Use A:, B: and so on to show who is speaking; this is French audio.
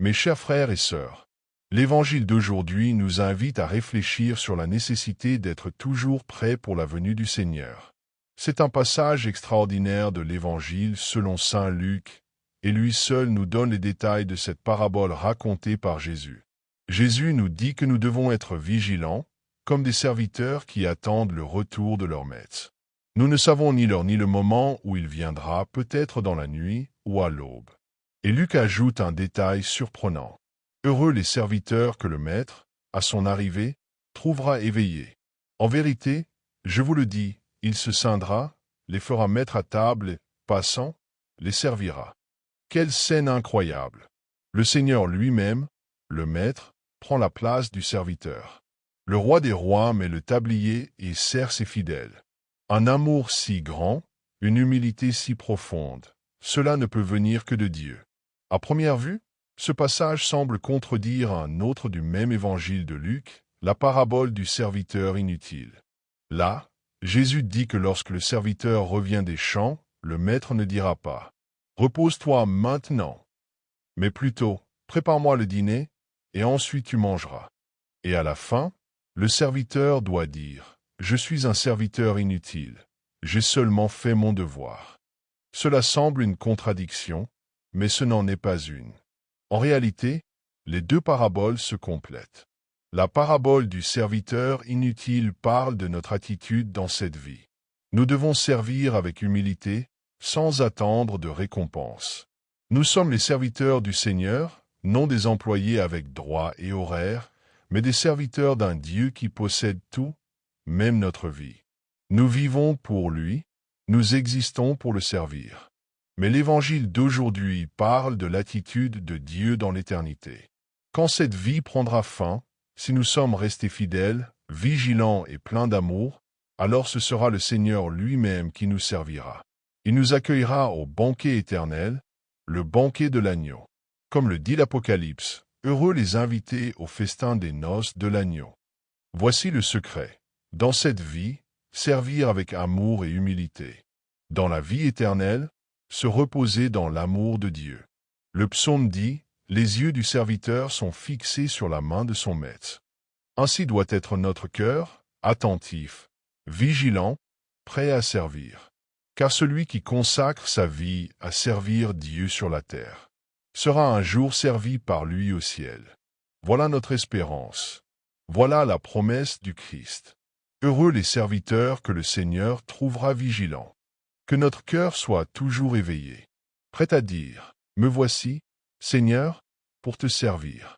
A: Mes chers frères et sœurs, l'Évangile d'aujourd'hui nous invite à réfléchir sur la nécessité d'être toujours prêt pour la venue du Seigneur. C'est un passage extraordinaire de l'Évangile selon saint Luc, et lui seul nous donne les détails de cette parabole racontée par Jésus. Jésus nous dit que nous devons être vigilants, comme des serviteurs qui attendent le retour de leur maître. Nous ne savons ni l'heure ni le moment où il viendra, peut-être dans la nuit ou à l'aube. Et Luc ajoute un détail surprenant. Heureux les serviteurs que le maître, à son arrivée, trouvera éveillés. En vérité, je vous le dis, il se scindra, les fera mettre à table et, passant, les servira. Quelle scène incroyable! Le Seigneur lui-même, le maître, prend la place du serviteur. Le roi des rois met le tablier et sert ses fidèles. Un amour si grand, une humilité si profonde, cela ne peut venir que de Dieu. À première vue, ce passage semble contredire un autre du même évangile de Luc, la parabole du serviteur inutile. Là, Jésus dit que lorsque le serviteur revient des champs, le maître ne dira pas « Repose-toi maintenant », mais plutôt « Prépare-moi le dîner, et ensuite tu mangeras ». Et à la fin, le serviteur doit dire « Je suis un serviteur inutile, j'ai seulement fait mon devoir ». Cela semble une contradiction, mais ce n'en est pas une. En réalité, les deux paraboles se complètent. La parabole du serviteur inutile parle de notre attitude dans cette vie. Nous devons servir avec humilité, sans attendre de récompense. Nous sommes les serviteurs du Seigneur, non des employés avec droits et horaires, mais des serviteurs d'un Dieu qui possède tout, même notre vie. Nous vivons pour lui, nous existons pour le servir. Mais l'Évangile d'aujourd'hui parle de l'attitude de Dieu dans l'éternité. Quand cette vie prendra fin, si nous sommes restés fidèles, vigilants et pleins d'amour, alors ce sera le Seigneur lui-même qui nous servira. Il nous accueillera au banquet éternel, le banquet de l'agneau. Comme le dit l'Apocalypse, heureux les invités au festin des noces de l'agneau. Voici le secret. Dans cette vie, servir avec amour et humilité. Dans la vie éternelle, se reposer dans l'amour de Dieu. Le psaume dit, les yeux du serviteur sont fixés sur la main de son maître. Ainsi doit être notre cœur, attentif, vigilant, prêt à servir. Car celui qui consacre sa vie à servir Dieu sur la terre sera un jour servi par lui au ciel. Voilà notre espérance. Voilà la promesse du Christ. Heureux les serviteurs que le Seigneur trouvera vigilants. Que notre cœur soit toujours éveillé, prêt à dire « Me voici, Seigneur, pour te servir ».